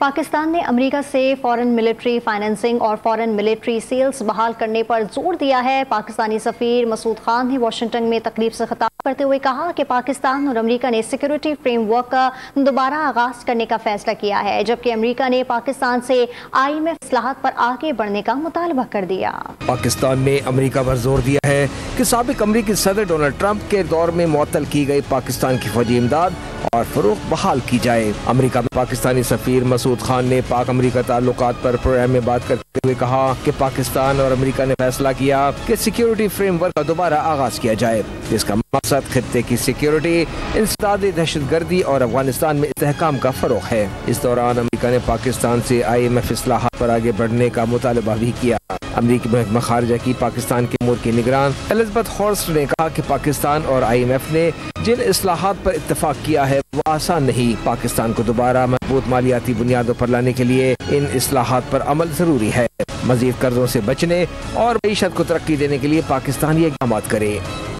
پاکستان نے امریکہ سے فورن military financing اور فورن ملٹری سیلز بحال کرنے پر زور دیا ہے۔ پاکستانی سفیر مسعود خان نے واشنگٹن میں تقریب سے خطاب کرتے ہوئے کہا کہ پاکستان اور امریکہ نے سیکیورٹی فریم ورک کا دوبارہ آغاز کرنے کا فیصلہ کیا ہے، جبکہ امریکہ نے پاکستان سے IMF اصلاحات پر آگے بڑھنے کا مطالبہ کر دیا۔ پاکستان نے امریکہ پر زور دیا ہے کہ سابق امریکی صدر ڈونلڈ ٹرمپ کے دور میں معطل کی گئی پاکستان کی فوجی امداد اور فروغ بحال کی جائے۔ امریکہ میں پاکستانی سفیر مسعود خان نے پاک امریکہ تعلقات پر پروگرام میں بات کرتے ہوئے کہا کہ پاکستان اور امریکہ نے فیصلہ کیا کہ سیکیورٹی فریم ورک کا دوبارہ آغاز کیا جائے، جس کا مقصد خطے کی سیکیورٹی، انسداد دہشت گردی اور افغانستان میں استحکام کا فروغ ہے۔ اس دوران امریکہ نے پاکستان سے IMF اصلاحات پر آگے بڑھنے کا مطالبہ بھی کیا۔ امریکی محکمہ خارجہ کی پاکستان کے امور کی نگران الزبتھ ہورسٹ نے کہا کہ پاکستان اور IMF نے جن اصلاحات پر اتفاق کیا ہے وہ آسان نہیں۔ پاکستان کو دوبارہ مضبوط مالیاتی بنیادوں پر لانے کے لیے ان اصلاحات پر عمل ضروری ہے۔ مزید قرضوں سے بچنے اور معیشت کو ترقی دینے کے لیے پاکستان یہ اقدامات کرے۔